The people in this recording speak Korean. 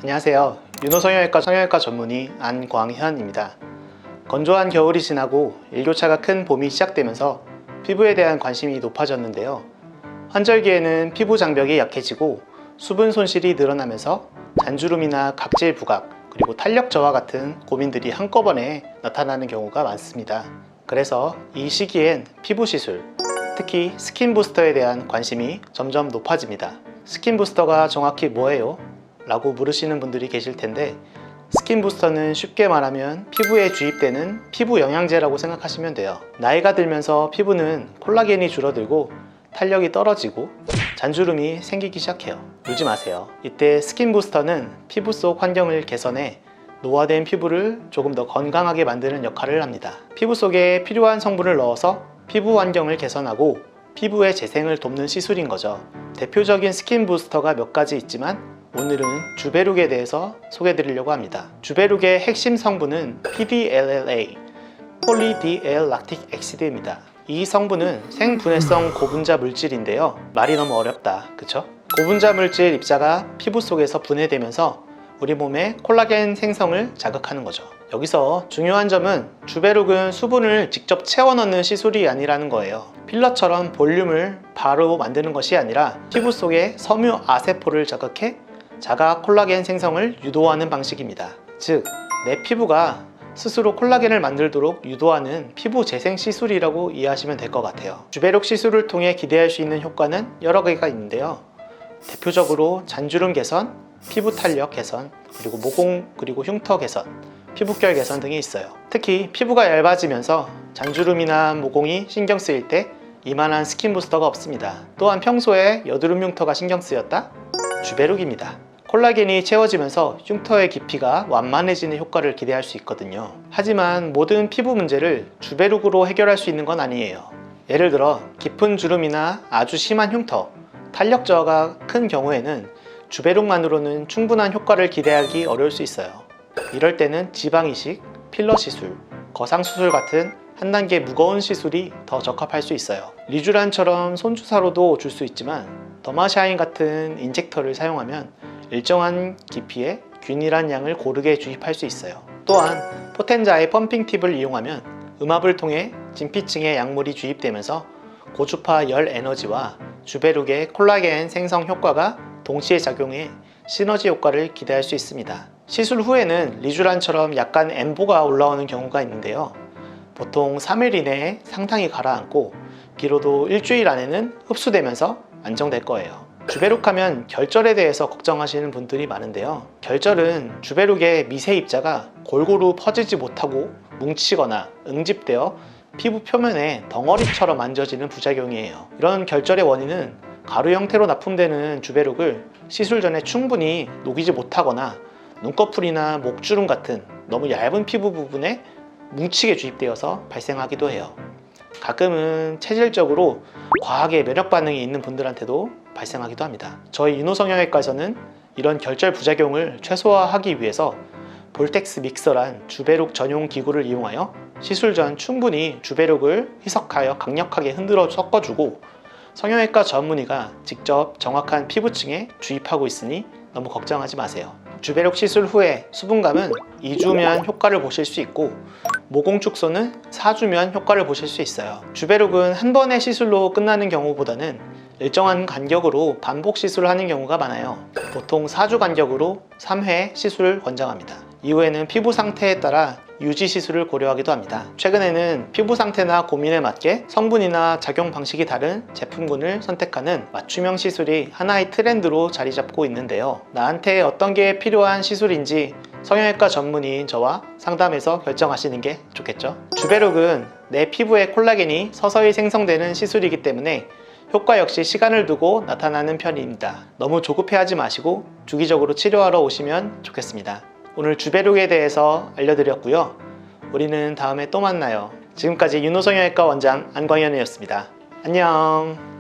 안녕하세요. 윤호성형외과 성형외과 전문의 안광현입니다. 건조한 겨울이 지나고 일교차가 큰 봄이 시작되면서 피부에 대한 관심이 높아졌는데요. 환절기에는 피부 장벽이 약해지고 수분 손실이 늘어나면서 잔주름이나 각질 부각, 그리고 탄력 저하 같은 고민들이 한꺼번에 나타나는 경우가 많습니다. 그래서 이 시기엔 피부 시술, 특히 스킨 부스터에 대한 관심이 점점 높아집니다. 스킨 부스터가 정확히 뭐예요? 라고 물으시는 분들이 계실 텐데, 스킨 부스터는 쉽게 말하면 피부에 주입되는 피부 영양제라고 생각하시면 돼요. 나이가 들면서 피부는 콜라겐이 줄어들고 탄력이 떨어지고 잔주름이 생기기 시작해요. 울지 마세요. 이때 스킨 부스터는 피부 속 환경을 개선해 노화된 피부를 조금 더 건강하게 만드는 역할을 합니다. 피부 속에 필요한 성분을 넣어서 피부 환경을 개선하고 피부의 재생을 돕는 시술인 거죠. 대표적인 스킨 부스터가 몇 가지 있지만 오늘은 주베룩에 대해서 소개해 드리려고 합니다. 주베룩의 핵심 성분은 PDLLA, 폴리디엘락틱 엑시드입니다. 이 성분은 생분해성 고분자 물질인데요. 말이 너무 어렵다, 그쵸? 고분자 물질 입자가 피부 속에서 분해되면서 우리 몸의 콜라겐 생성을 자극하는 거죠. 여기서 중요한 점은 주베룩은 수분을 직접 채워 넣는 시술이 아니라는 거예요. 필러처럼 볼륨을 바로 만드는 것이 아니라 피부 속에 섬유 아세포를 자극해 자가 콜라겐 생성을 유도하는 방식입니다. 즉, 내 피부가 스스로 콜라겐을 만들도록 유도하는 피부 재생 시술이라고 이해하시면 될 것 같아요. 주베룩 시술을 통해 기대할 수 있는 효과는 여러 개가 있는데요. 대표적으로 잔주름 개선, 피부 탄력 개선, 그리고 모공 그리고 흉터 개선, 피부결 개선 등이 있어요. 특히 피부가 얇아지면서 잔주름이나 모공이 신경 쓰일 때 이만한 스킨 부스터가 없습니다. 또한 평소에 여드름 흉터가 신경 쓰였다? 주베룩입니다. 콜라겐이 채워지면서 흉터의 깊이가 완만해지는 효과를 기대할 수 있거든요. 하지만 모든 피부 문제를 주베룩으로 해결할 수 있는 건 아니에요. 예를 들어 깊은 주름이나 아주 심한 흉터, 탄력 저하가 큰 경우에는 주베룩만으로는 충분한 효과를 기대하기 어려울 수 있어요. 이럴 때는 지방 이식, 필러 시술, 거상 수술 같은 한 단계 무거운 시술이 더 적합할 수 있어요. 리쥬란처럼 손주사로도 줄 수 있지만 더마샤인 같은 인젝터를 사용하면 일정한 깊이에 균일한 양을 고르게 주입할 수 있어요. 또한 포텐자의 펌핑 팁을 이용하면 음압을 통해 진피층에 약물이 주입되면서 고주파 열 에너지와 주베룩의 콜라겐 생성 효과가 동시에 작용해 시너지 효과를 기대할 수 있습니다. 시술 후에는 리쥬란처럼 약간 엠보가 올라오는 경우가 있는데요. 보통 3일 이내에 상당히 가라앉고 길어도 일주일 안에는 흡수되면서 안정될 거예요. 주베룩하면 결절에 대해서 걱정하시는 분들이 많은데요. 결절은 주베룩의 미세 입자가 골고루 퍼지지 못하고 뭉치거나 응집되어 피부 표면에 덩어리처럼 만져지는 부작용이에요. 이런 결절의 원인은 가루 형태로 납품되는 주베룩을 시술 전에 충분히 녹이지 못하거나 눈꺼풀이나 목주름 같은 너무 얇은 피부 부분에 뭉치게 주입되어서 발생하기도 해요. 가끔은 체질적으로 과하게 면역 반응이 있는 분들한테도 발생하기도 합니다. 저희 윤호성형외과에서는 이런 결절 부작용을 최소화하기 위해서 볼텍스 믹서란 주베룩 전용 기구를 이용하여 시술 전 충분히 주베룩을 희석하여 강력하게 흔들어 섞어주고 성형외과 전문의가 직접 정확한 피부층에 주입하고 있으니 너무 걱정하지 마세요. 주베룩 시술 후에 수분감은 2주면 효과를 보실 수 있고 모공 축소는 4주면 효과를 보실 수 있어요. 주베룩은 한 번의 시술로 끝나는 경우보다는 일정한 간격으로 반복 시술을 하는 경우가 많아요. 보통 4주 간격으로 3회 시술을 권장합니다. 이후에는 피부 상태에 따라 유지 시술을 고려하기도 합니다. 최근에는 피부 상태나 고민에 맞게 성분이나 작용 방식이 다른 제품군을 선택하는 맞춤형 시술이 하나의 트렌드로 자리 잡고 있는데요. 나한테 어떤 게 필요한 시술인지 성형외과 전문의인 저와 상담해서 결정하시는 게 좋겠죠. 주베룩은 내 피부에 콜라겐이 서서히 생성되는 시술이기 때문에 효과 역시 시간을 두고 나타나는 편입니다. 너무 조급해하지 마시고 주기적으로 치료하러 오시면 좋겠습니다. 오늘 주베룩에 대해서 알려드렸고요. 우리는 다음에 또 만나요. 지금까지 윤호성형외과 원장 안광현이었습니다. 안녕.